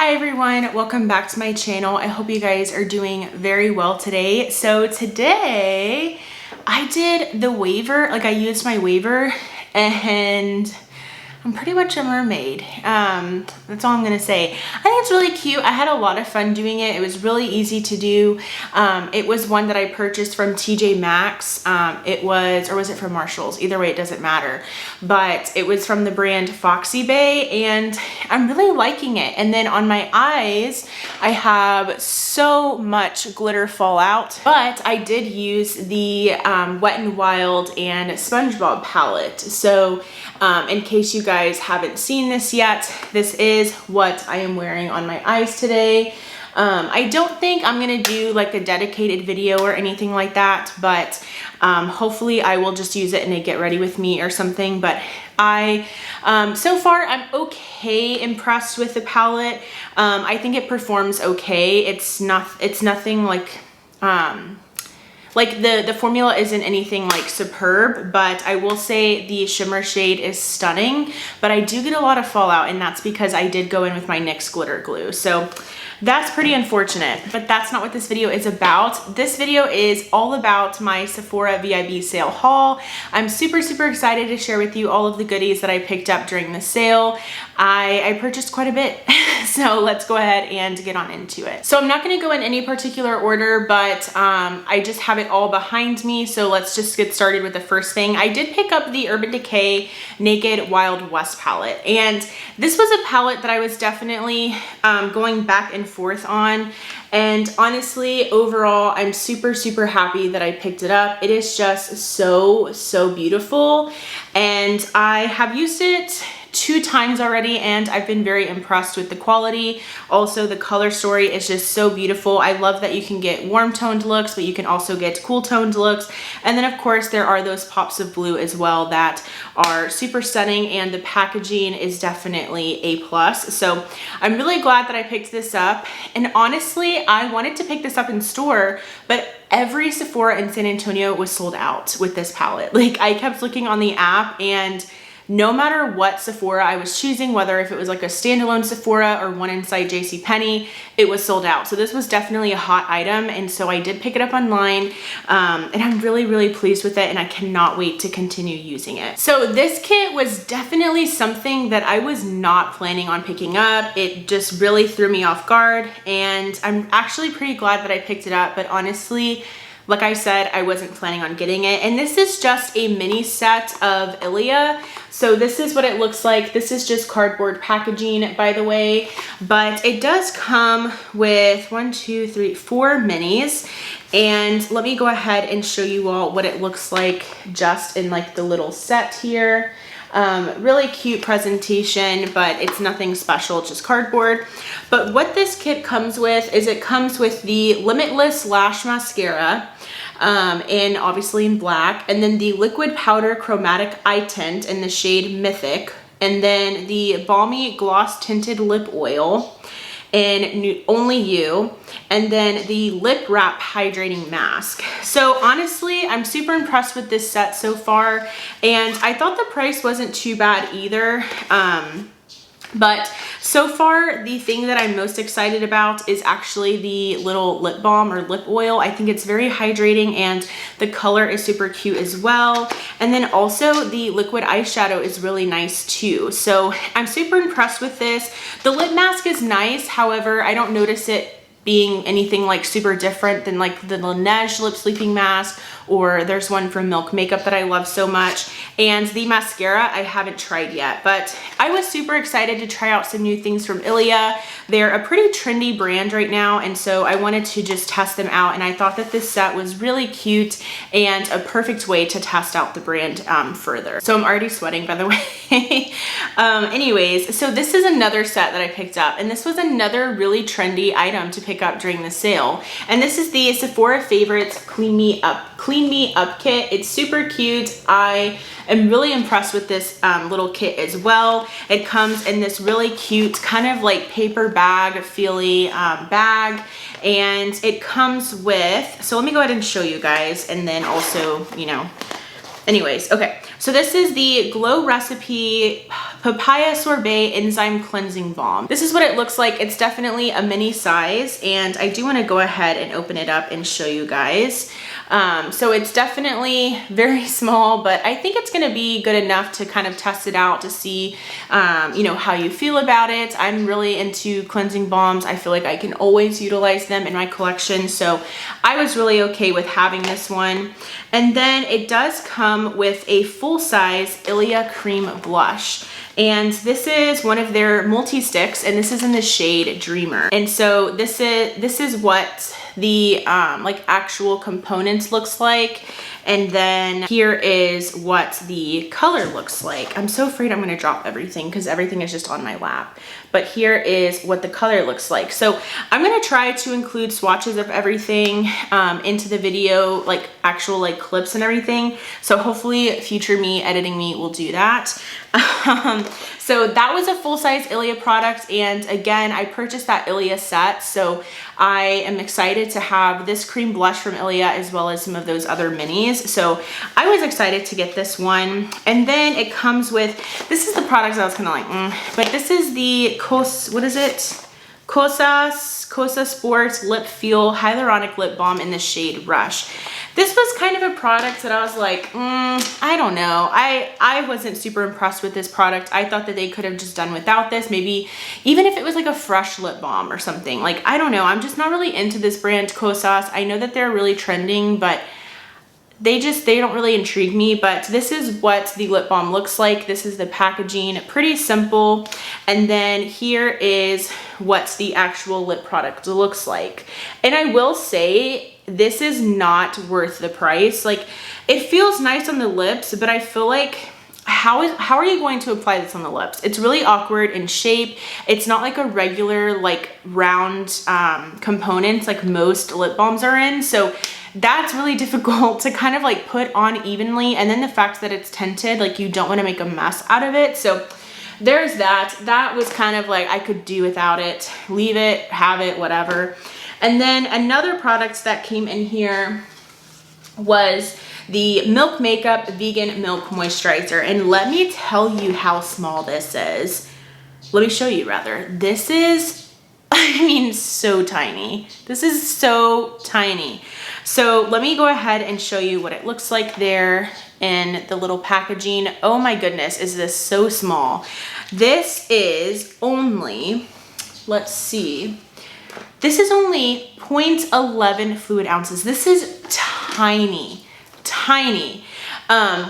Hi everyone, welcome back to my channel. I hope you guys are doing very well today. So today I did the waiver, like I used my waiver and I'm pretty much a mermaid. That's all I'm gonna say. I think it's really cute. I had a lot of fun doing it. It was really easy to do. It was one that I purchased from TJ Maxx. It was, or was it from Marshalls? Either way, it doesn't matter. But it was from the brand VIB and I'm really liking it. And then on my eyes, I have so much glitter fallout, but I did use the Wet n Wild and Spongebob palette. So in case you guys haven't seen this yet, this is what I am wearing on my eyes today. I don't think I'm gonna do like a dedicated video or anything like that, but hopefully I will just use it in a get ready with me or something. But so far I'm okay impressed with the palette. I think it performs okay. It's nothing like the formula isn't anything like superb, but I will say the shimmer shade is stunning, but I do get a lot of fallout, and that's because I did go in with my NYX glitter glue. So that's pretty unfortunate, but that's not what this video is about. This video is all about my Sephora VIB sale haul. I'm super excited to share with you all of the goodies that I picked up during the sale. I purchased quite a bit, so let's go ahead and get on into it. So I'm not gonna go in any particular order, but I just have it all behind me, so let's just get started with the first thing. I did pick up the Urban Decay Naked Wild West palette, and this was a palette that I was definitely going back and forth on, and honestly overall I'm super happy that I picked it up. It is just so beautiful, and I have used it 2 times already and I've been very impressed with the quality. Also, the color story is just so beautiful. I love that you can get warm toned looks, but you can also get cool toned looks. And then of course there are those pops of blue as well that are super stunning, and the packaging is definitely A+. So I'm really glad that I picked this up. And honestly, I wanted to pick this up in store, but every Sephora in San Antonio was sold out with this palette. Like, I kept looking on the app, and no matter what Sephora I was choosing, whether if it was like a standalone Sephora or one inside JCPenney, it was sold out. So this was definitely a hot item, and so I did pick it up online, and I'm really pleased with it, and I cannot wait to continue using it. So this kit was definitely something that I was not planning on picking up. It just really threw me off guard, and I'm actually pretty glad that I picked it up, but honestly, like I said, I wasn't planning on getting it. And this is just a mini set of Ilia. So this is what it looks like. This is just cardboard packaging, by the way, but it does come with 4 minis. And let me go ahead and show you all what it looks like just in like the little set here. Really cute presentation, but it's nothing special, just cardboard. But what this kit comes with is it comes with the Limitless Lash Mascara, and obviously in black, and then the liquid powder chromatic eye tint in the shade Mythic, and then the balmy gloss tinted lip oil in Only You, and then the lip wrap hydrating mask. So honestly, I'm super impressed with this set so far, and I thought the price wasn't too bad either. But so far, the thing that I'm most excited about is actually the little lip balm or lip oil. I think it's very hydrating, and the color is super cute as well. And then also the liquid eyeshadow is really nice too. So I'm super impressed with this. The lip mask is nice. However, I don't notice it being anything like super different than like the Laneige lip sleeping mask, or there's one from Milk Makeup that I love so much. And the mascara I haven't tried yet, but I was super excited to try out some new things from Ilia. They're a pretty trendy brand right now, and so I wanted to just test them out, and I thought that this set was really cute and a perfect way to test out the brand further. So I'm already sweating, by the way. Anyways, so this is another set that I picked up, and this was another really trendy item to pick up during the sale. And this is the Sephora Favorites Clean Me Up kit. It's super cute. I am really impressed with this little kit as well. It comes in this really cute kind of like paper bag feely bag, and it comes with, so let me go ahead and show you guys, and then also, you know, anyways, okay, so this is the Glow Recipe Papaya Sorbet Enzyme Cleansing Balm. This is what it looks like. It's definitely a mini size, and I do want to go ahead and open it up and show you guys. So it's definitely very small, but I think it's going to be good enough to kind of test it out to see, you know, how you feel about it. I'm really into cleansing balms. I feel like I can always utilize them in my collection, so I was really okay with having this one. And then it does come with a full-size Ilia cream blush. And this is one of their multi-sticks, and this is in the shade Dreamer. And so this is what the like actual components looks like. And then here is what the color looks like. I'm so afraid I'm gonna drop everything because everything is just on my lap. But here is what the color looks like. So I'm gonna try to include swatches of everything into the video, like actual like clips and everything. So hopefully future me editing me will do that. So that was a full-size Ilia product, and again, I purchased that Ilia set, so I am excited to have this cream blush from Ilia as well as some of those other minis. So I was excited to get this one. And then it comes with, this is the product I was kind of like, but this is the Cosa Sports Lip Feel Hyaluronic Lip Balm in the shade Rush. This was kind of a product that I was like, I don't know. I wasn't super impressed with this product. I thought that they could have just done without this. Maybe even if it was like a fresh lip balm or something. Like, I don't know. I'm just not really into this brand, Cosas. I know that they're really trending, but they don't really intrigue me. But this is what the lip balm looks like. This is the packaging, pretty simple. And then here is what the actual lip product looks like. And I will say, this is not worth the price. Like, it feels nice on the lips, but I feel like how are you going to apply this on the lips? It's really awkward in shape. It's not like a regular like round components like most lip balms are in. So that's really difficult to kind of like put on evenly. And then the fact that it's tinted, like you don't want to make a mess out of it. So there's that. That was kind of like I could do without it, leave it, have it, whatever. And then another product that came in here was the Milk Makeup Vegan Milk Moisturizer. And let me tell you how small this is. Let me show you rather. This is, I mean, so tiny. This is so tiny. So let me go ahead and show you what it looks like there in the little packaging. Oh my goodness, is this so small? This is only, let's see. This is only 0.11 fluid ounces. This is tiny, tiny,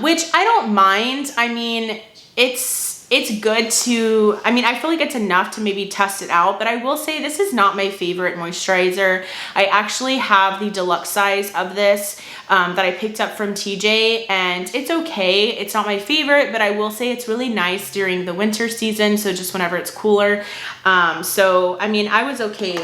which I don't mind. I mean, it's good to, I mean, I feel like it's enough to maybe test it out, but I will say this is not my favorite moisturizer. I actually have the deluxe size of this that I picked up from TJ, and it's okay. It's not my favorite, but I will say it's really nice during the winter season. So just whenever it's cooler. So, I mean, I was okay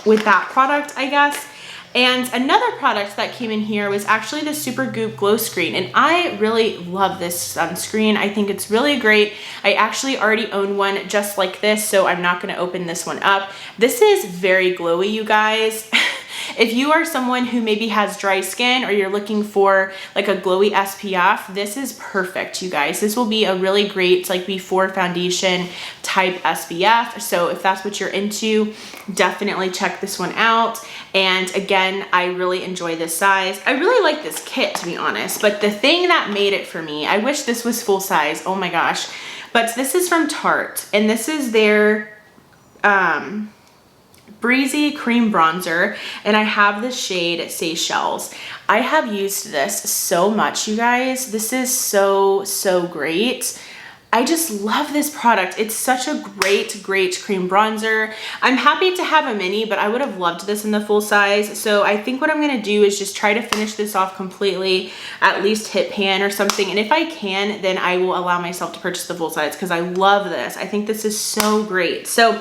with that product, I guess. And another product that came in here was actually the Super Goop Glow Screen. And I really love this sunscreen. I think it's really great. I actually already own one just like this, so I'm not gonna open this one up. This is very glowy, you guys. If you are someone who maybe has dry skin or you're looking for like a glowy SPF, this is perfect, you guys. This will be a really great like before foundation type SPF. So if that's what you're into, definitely check this one out. And again, I really enjoy this size. I really like this kit, to be honest, but the thing that made it for me, I wish this was full size, oh my gosh, but this is from Tarte, and this is their Breezy Cream Bronzer, and I have the shade Seychelles. I have used this so much, you guys. This is so, so great. I just love this product. It's such a great, great cream bronzer. I'm happy to have a mini, but I would have loved this in the full size. So I think what I'm gonna do is just try to finish this off completely, at least hit pan or something. And if I can, then I will allow myself to purchase the full size because I love this. I think this is so great. So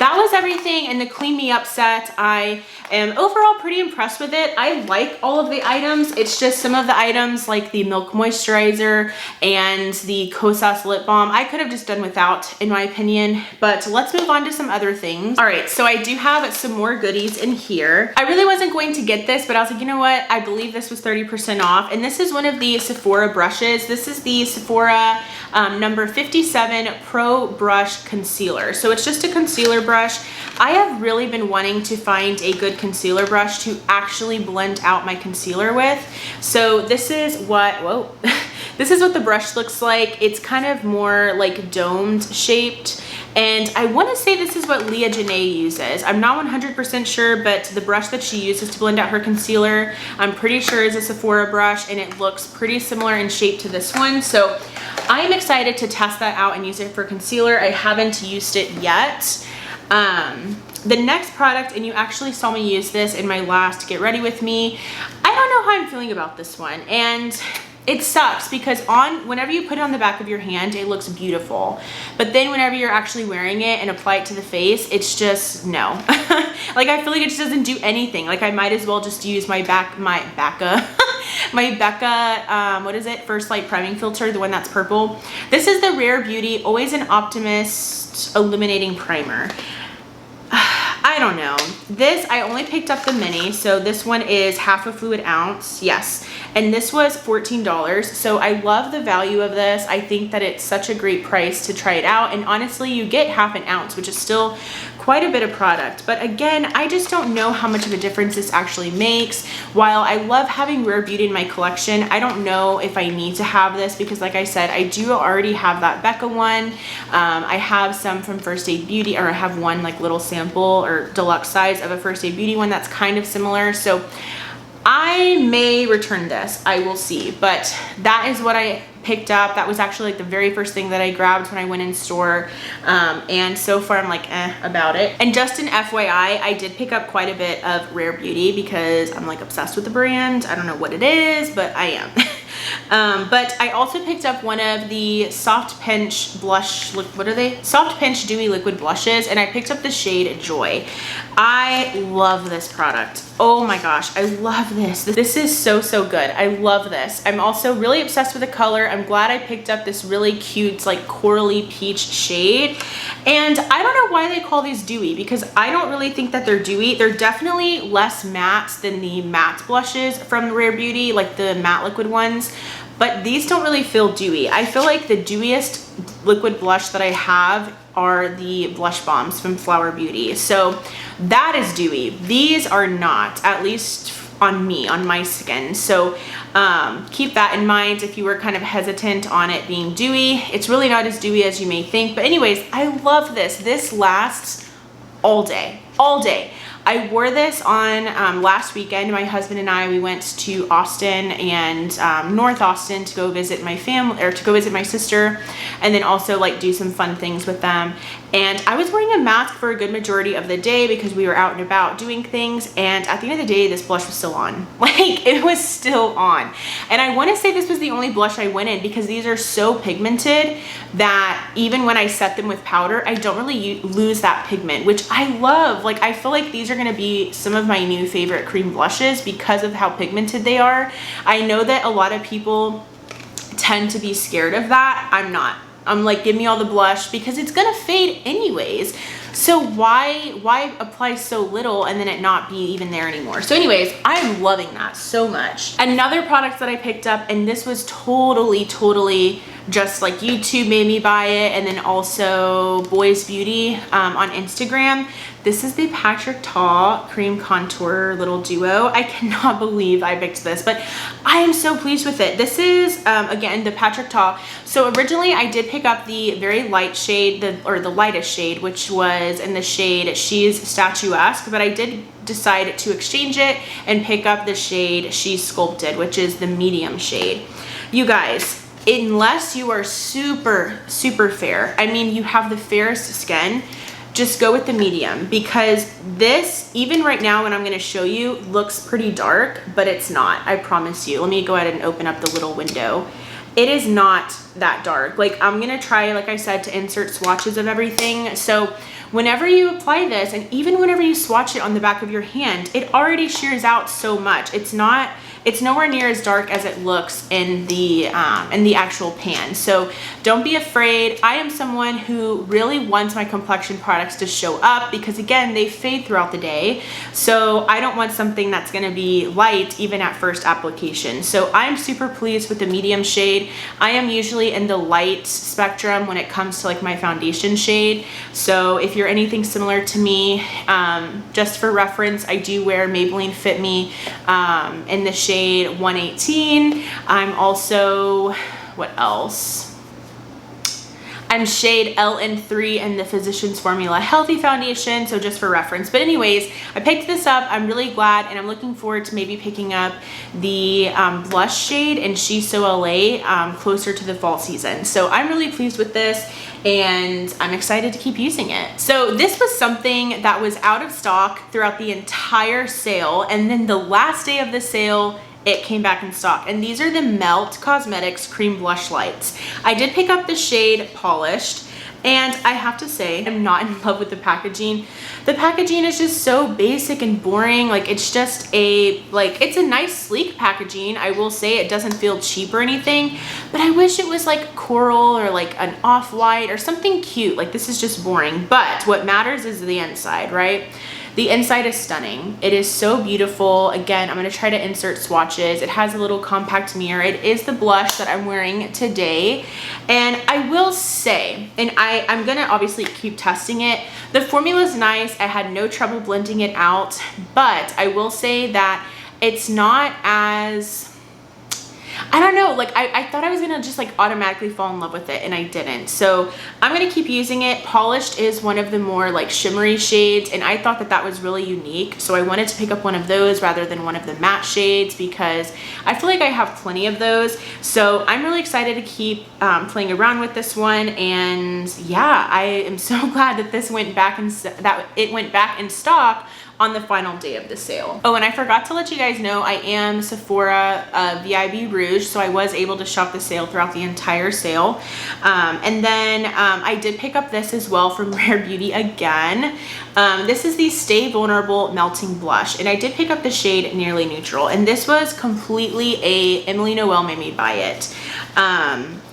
that was everything in the Clean Me Up set. I am overall pretty impressed with it. I like all of the items. It's just some of the items like the Milk Moisturizer and the Kosas Lip Balm, I could have just done without, in my opinion. But let's move on to some other things. All right, so I do have some more goodies in here. I really wasn't going to get this, but I was like, you know what? I believe this was 30% off. And this is one of the Sephora brushes. This is the Sephora number 57 Pro Brush Concealer. So it's just a concealer brush. I have really been wanting to find a good concealer brush to actually blend out my concealer with. So this is what, whoa, this is what the brush looks like. It's kind of more like domed shaped. And I want to say this is what Leah Janae uses. I'm not 100% sure, but the brush that she uses to blend out her concealer, I'm pretty sure is a Sephora brush, and it looks pretty similar in shape to this one. So I am excited to test that out and use it for concealer. I haven't used it yet. The next product, and you actually saw me use this in my last Get Ready With Me. I don't know how I'm feeling about this one, and it sucks because whenever you put it on the back of your hand, it looks beautiful. But then whenever you're actually wearing it and apply it to the face, it's just no. Like, I feel like it just doesn't do anything. Like, I might as well just use my Becca, what is it? First Light Priming Filter, the one that's purple. This is the Rare Beauty Always an Optimist Illuminating Primer. I don't know. This, I only picked up the mini, so this one is half a fluid ounce, yes. And this was $14, so I love the value of this. I think that it's such a great price to try it out, and honestly, you get half an ounce, which is still quite a bit of product. But again, I just don't know how much of a difference this actually makes. While I love having Rare Beauty in my collection, I don't know if I need to have this because, like I said, I do already have that Becca one. I have some from First Aid Beauty, or I have one like little sample or deluxe size of a First Aid Beauty one that's kind of similar. So I may return this, I will see, but that is what I picked up. That was actually like the very first thing that I grabbed when I went in store, and so far I'm like about it. And just an FYI, I did pick up quite a bit of Rare Beauty because I'm like obsessed with the brand. I don't know what it is, but I am. But I also picked up one of the Soft Pinch blush, what are they? Soft Pinch Dewy Liquid Blushes, and I picked up the shade Joy. I love this product. Oh my gosh, I love this. This is so, so good. I love this. I'm also really obsessed with the color. I'm glad I picked up this really cute, like corally peach shade. And I don't know why they call these dewy, because I don't really think that they're dewy. They're definitely less matte than the matte blushes from Rare Beauty, like the matte liquid ones. But these don't really feel dewy. I feel like the dewiest liquid blush that I have are the blush bombs from Flower Beauty. So that is dewy. These are not, at least on me, on my skin. So keep that in mind if you were kind of hesitant on it being dewy. It's really not as dewy as you may think. But anyways, I love this. This lasts all day, all day. I wore this on last weekend. My husband and I, we went to Austin and North Austin to go visit my family, or to go visit my sister, and then also like do some fun things with them. And I was wearing a mask for a good majority of the day because we were out and about doing things. And at the end of the day, this blush was still on. Like, it was still on. And I want to say this was the only blush I went in because these are so pigmented that even when I set them with powder, I don't really lose that pigment, which I love. Like, I feel like these are going to be some of my new favorite cream blushes because of how pigmented they are. I know that a lot of people tend to be scared of that. I'm not. I'm like, give me all the blush because it's gonna fade anyways. So why apply so little and then it not be even there anymore? So anyways, I'm loving that so much. Another product that I picked up, and this was totally just like YouTube made me buy it, and then also Boys Beauty on Instagram. This is the Patrick Ta Cream Contour Little Duo. I cannot believe I picked this, but I am so pleased with it. This is, again, the Patrick Ta. So originally I did pick up the very light shade, the lightest shade, which was in the shade She's Statuesque, but I did decide to exchange it and pick up the shade She's Sculpted, which is the medium shade. You guys, unless you are super fair, I mean, you have the fairest skin, just go with the medium, because this, even right now when I'm going to show you, looks pretty dark, but it's not, I promise you. Let me go ahead and open up the little window. it is not that dark. Like, I'm gonna try, like I said, to insert swatches of everything. So whenever you apply this, and even whenever you swatch it on the back of your hand, it already shears out so much. It's nowhere near as dark as it looks in the actual pan. So don't be afraid. I am someone who really wants my complexion products to show up because, again, they fade throughout the day. So I don't want something that's gonna be light even at first application. So I'm super pleased with the medium shade. I am usually in the light spectrum when it comes to like my foundation shade. So if you're anything similar to me, just for reference, I do wear Maybelline Fit Me in the shade 118. I'm also, what else? I'm shade LN3 in the Physicians Formula Healthy Foundation, so just for reference. But anyways, I picked this up. I'm really glad, and I'm looking forward to maybe picking up the blush shade in She's So LA closer to the fall season. So I'm really pleased with this, and I'm excited to keep using it. So this was something that was out of stock throughout the entire sale, and then the last day of the sale, it came back in stock. And these are the Melt Cosmetics Cream Blush Lights. I did pick up the shade Polished, and I have to say, I'm not in love with the packaging. The packaging is just so basic and boring. Like, it's just it's a nice sleek packaging. I will say it doesn't feel cheap or anything, but I wish it was like coral or like an off-white or something cute. Like, this is just boring. But what matters is the inside, right? The inside is stunning. It is so beautiful. Again, I'm gonna try to insert swatches. It has a little compact mirror. It is the blush that I'm wearing today. And I will say, and I'm gonna obviously keep testing it. The formula is nice. I had no trouble blending it out, but I will say that it's not as, I don't know, like I thought I was gonna just like automatically fall in love with it, and I didn't. So I'm gonna keep using it. Polished is one of the more like shimmery shades, and I thought that that was really unique. So I wanted to pick up one of those rather than one of the matte shades because I feel like I have plenty of those. So I'm really excited to keep playing around with this one. And yeah, I am so glad that this went back in, that it went back in stock on the final day of the sale. Oh, and I forgot to let you guys know I am Sephora VIB Rouge, so I was able to shop the sale throughout the entire sale. And then I did pick up this as well from Rare Beauty again. This is the Stay Vulnerable Melting Blush, and I did pick up the shade Nearly Neutral, and this was completely a Emily Noel made me buy it.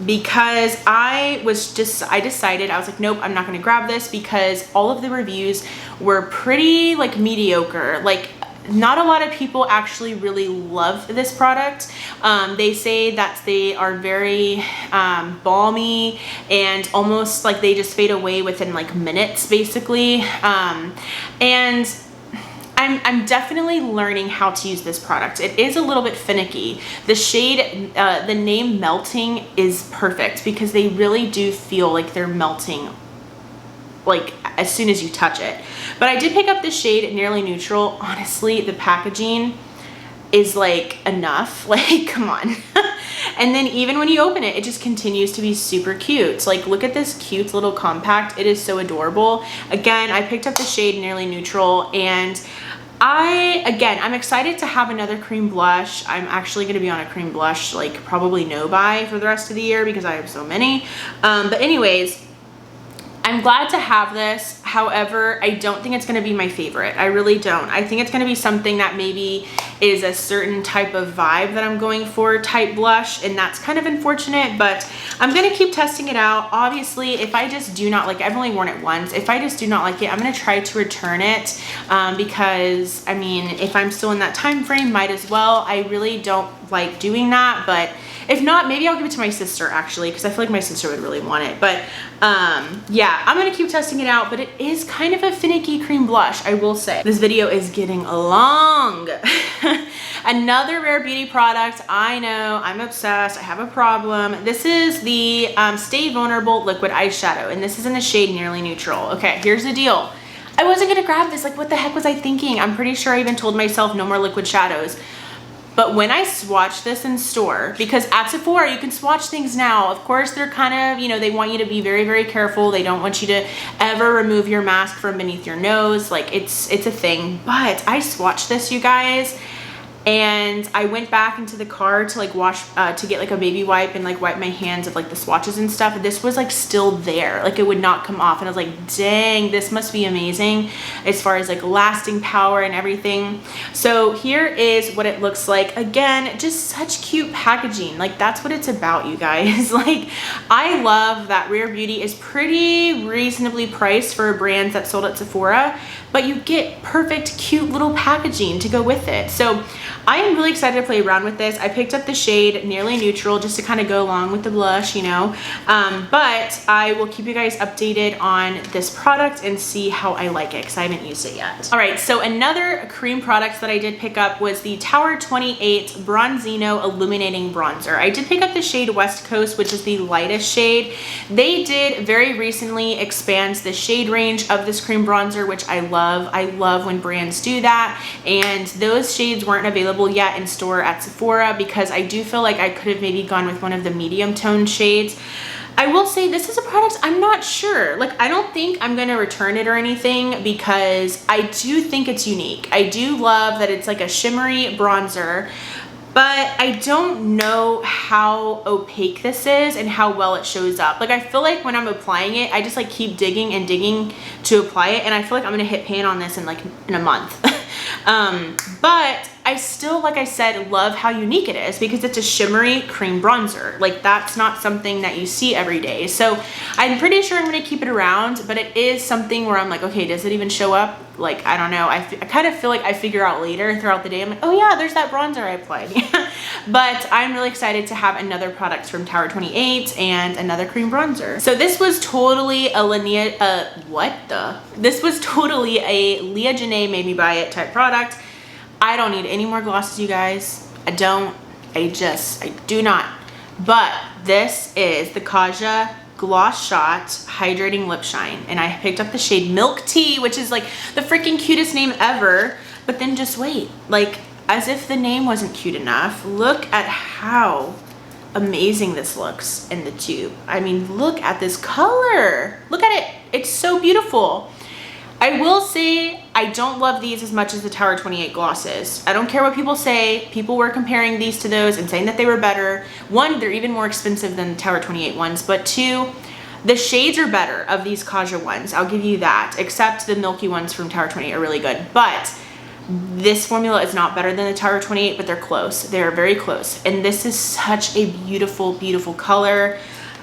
Because I decided, I was like, nope, I'm not gonna grab this because all of the reviews were pretty like mediocre. Like, not a lot of people actually really love this product. They say that they are very balmy and almost like they just fade away within like minutes basically. And I'm definitely learning how to use this product. It is a little bit finicky. The shade, the name Melting is perfect because they really do feel like they're melting like as soon as you touch it. But I did pick up the shade Nearly Neutral. Honestly, the packaging is like enough, like come on. And then even when you open it, it just continues to be super cute. Like, look at this cute little compact. It is so adorable. Again, I picked up the shade Nearly Neutral, and I'm excited to have another cream blush. I'm actually going to be on a cream blush like probably no buy for the rest of the year because I have so many. But anyways, I'm glad to have this. However, I don't think it's going to be my favorite. I really don't. I think it's going to be something that maybe is a certain type of vibe that I'm going for type blush, and that's kind of unfortunate, but I'm going to keep testing it out. Obviously, if I just do not like it, I've only worn it once. If I just do not like it, I'm going to try to return it because, I mean, if I'm still in that time frame, might as well. I really don't like doing that, but if not, maybe I'll give it to my sister actually, because I feel like my sister would really want it. But yeah, I'm gonna keep testing it out, but it is kind of a finicky cream blush, I will say. This video is getting long. Another Rare Beauty product. I know, I'm obsessed, I have a problem. This is the Stay Vulnerable Liquid Eyeshadow, and this is in the shade Nearly Neutral. Okay, here's the deal. I wasn't gonna grab this, like what the heck was I thinking? I'm pretty sure I even told myself no more liquid shadows. But when I swatched this in store, because at Sephora you can swatch things now, of course they're kind of, you know, they want you to be very, very careful. They don't want you to ever remove your mask from beneath your nose. Like it's a thing. But I swatched this, you guys, and I went back into the car to like wash, to get like a baby wipe and like wipe my hands of like the swatches and stuff. This was like still there, like it would not come off, and I was like, dang, this must be amazing as far as like lasting power and everything. So here is what it looks like. Again, just such cute packaging. Like that's what it's about, you guys. Like I love that Rare Beauty is pretty reasonably priced for a brand that's sold at Sephora, but you get perfect cute little packaging to go with it. So I am really excited to play around with this. I picked up the shade Nearly Neutral just to kind of go along with the blush, you know, but I will keep you guys updated on this product and see how I like it because I haven't used it yet. All right, so another cream product that I did pick up was the Tower 28 Bronzino Illuminating Bronzer. I did pick up the shade West Coast, which is the lightest shade. They did very recently expand the shade range of this cream bronzer, which I love. I love when brands do that, and those shades weren't available yet in store at Sephora because I do feel like I could have maybe gone with one of the medium toned shades. I will say this is a product I'm not sure. Like I don't think I'm gonna return it or anything because I do think it's unique. I do love that it's like a shimmery bronzer, but I don't know how opaque this is and how well it shows up. Like I feel like when I'm applying it, I just like keep digging and digging to apply it, and I feel like I'm gonna hit pan on this in a month. But I still, like I said, love how unique it is because it's a shimmery cream bronzer. Like that's not something that you see every day. So I'm pretty sure I'm gonna keep it around, but it is something where I'm like, okay, does it even show up? Like, I don't know. I kind of feel like I figure out later throughout the day. I'm like, oh yeah, there's that bronzer I applied. But I'm really excited to have another product from Tower 28 and another cream bronzer. So this was totally a This was totally a Leah Janae made me buy it type product. I don't need any more glosses, you guys. I do not. But this is the Kaja Gloss Shot Hydrating Lip Shine, and I picked up the shade Milk Tea, which is like the freaking cutest name ever. But then just wait, like as if the name wasn't cute enough, look at how amazing this looks in the tube. I mean, look at this color. Look at it. It's so beautiful. I will say I don't love these as much as the Tower 28 glosses. I don't care what people say. People were comparing these to those and saying that they were better. One, they're even more expensive than the Tower 28 ones, but two, the shades are better of these Kaja ones. I'll give you that, except the milky ones from Tower 28 are really good. But this formula is not better than the Tower 28, but they're close. They're very close. And this is such a beautiful, beautiful color.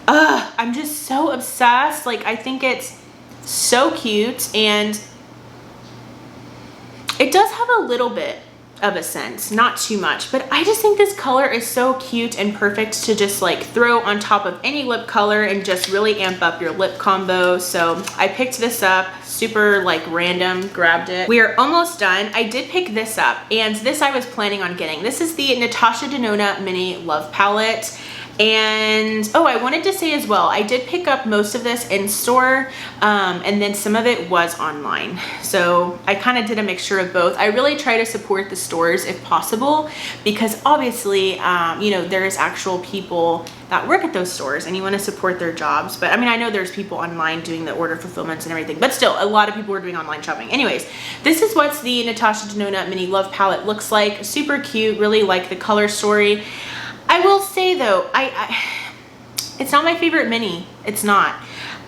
I'm just so obsessed. Like, I think it's so cute, and it does have a little bit of a scent, not too much, but I just think this color is so cute and perfect to just like throw on top of any lip color and just really amp up your lip combo. So I picked this up, super like random, grabbed it. We are almost done. I did pick this up, and this I was planning on getting. This is the Natasha Denona Mini Love Palette. And oh, I wanted to say as well, I did pick up most of this in store, and then some of it was online. So I kind of did a mixture of both. I really try to support the stores if possible, because obviously, you know, there's actual people that work at those stores and you want to support their jobs. But I mean, I know there's people online doing the order fulfillments and everything, but still a lot of people are doing online shopping. Anyways, this is what the Natasha Denona Mini Love Palette looks like. Super cute, really like the color story. I will say though, it's not my favorite mini. It's not.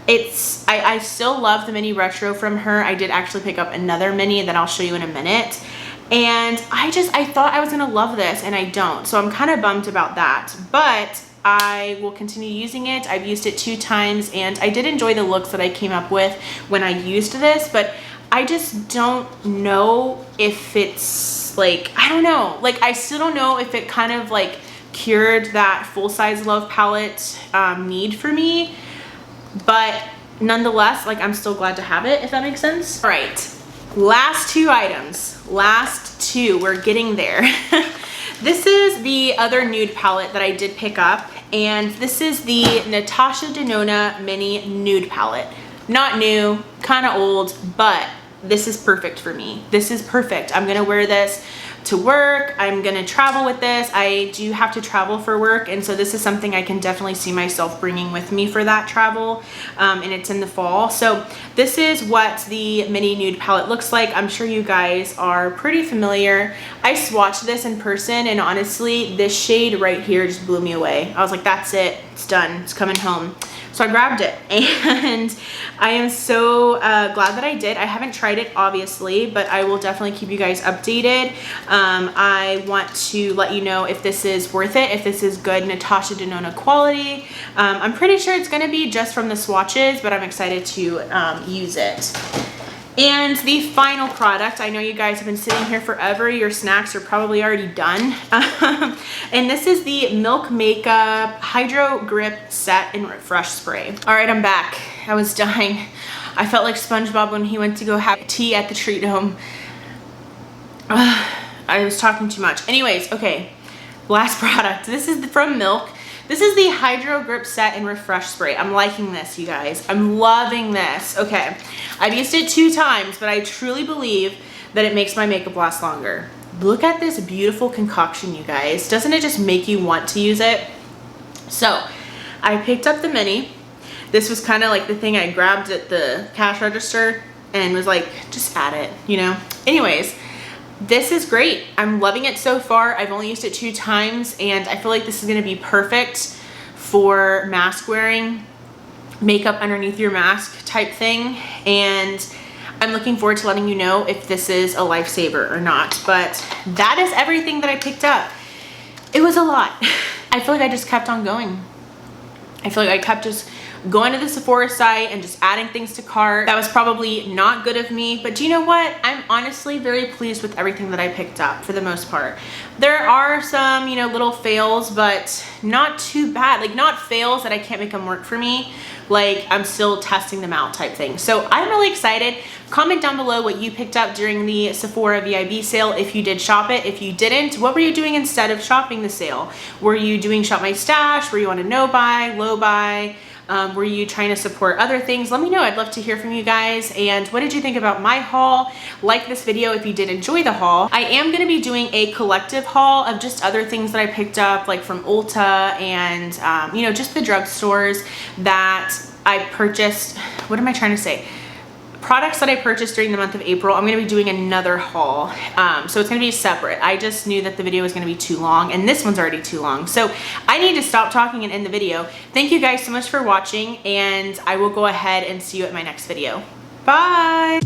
I still love the mini retro from her. I did actually pick up another mini that I'll show you in a minute. And I thought I was gonna love this, and I don't. So I'm kind of bummed about that, but I will continue using it. I've used it 2 times, and I did enjoy the looks that I came up with when I used this, but I just don't know if it's like, I don't know. Like, I still don't know if it kind of like cured that full-size Love Palette need for me, but nonetheless, like, I'm still glad to have it, if that makes sense. All right, last 2 items. Last 2, we're getting there. This is the other nude palette that I did pick up, and this is the Natasha Denona Mini Nude Palette. Not new, kind of old, but this is perfect for me. This is perfect. I'm gonna wear this to work. I'm gonna travel with this. I do have to travel for work, and so this is something I can definitely see myself bringing with me for that travel, and it's in the fall. So this is what the mini nude palette looks like. I'm sure you guys are pretty familiar. I swatched this in person, and honestly, this shade right here just blew me away. I was like, that's it, it's done, it's coming home. So I grabbed it, and I am so glad that I did. I haven't tried it, obviously, but I will definitely keep you guys updated. I want to let you know if this is worth it, if this is good Natasha Denona quality. I'm pretty sure it's gonna be just from the swatches, but I'm excited to use it. And the final product, I know you guys have been sitting here forever. Your snacks are probably already done. And this is the Milk Makeup Hydro Grip Set and Refresh Spray. All right, I'm back. I was dying. I felt like Spongebob when he went to go have tea at the treat dome. I was talking too much. Anyways, okay, last product. This is from Milk. This is the Hydro Grip Set and Refresh Spray. I'm liking this, you guys. I'm loving this. Okay, I've used it 2 times, but I truly believe that it makes my makeup last longer. Look at this beautiful concoction, you guys. Doesn't it just make you want to use it? So, I picked up the mini. This was kind of like the thing I grabbed at the cash register and was like, just add it, you know? Anyways, this is great. I'm loving it so far. I've only used it 2 times, and I feel like this is gonna be perfect for mask wearing, makeup underneath your mask type thing. And I'm looking forward to letting you know if this is a lifesaver or not. But that is everything that I picked up. It was a lot. I feel like I just kept on going. I feel like I kept just going to the Sephora site and just adding things to cart. That was probably not good of me, but do you know what? I'm honestly very pleased with everything that I picked up for the most part. There are some, you know, little fails, but not too bad. Like, not fails that I can't make them work for me. Like, I'm still testing them out type thing. So I'm really excited. Comment down below what you picked up during the Sephora VIB sale, if you did shop it. If you didn't, what were you doing instead of shopping the sale? Were you doing Shop My Stash? Were you on a no buy, low buy? Were you trying to support other things? Let me know. I'd love to hear from you guys. And what did you think about my haul? Like this video if you did enjoy the haul. I am going to be doing a collective haul of just other things that I picked up, like from Ulta and you know, just the drugstores that I purchased. What am I trying to say? Products that I purchased during the month of April. I'm going to be doing another haul, so it's going to be separate. I just knew that the video was going to be too long, and this one's already too long, so I need to stop talking and end the video. Thank you guys so much for watching, and I will go ahead and see you at my next video. Bye.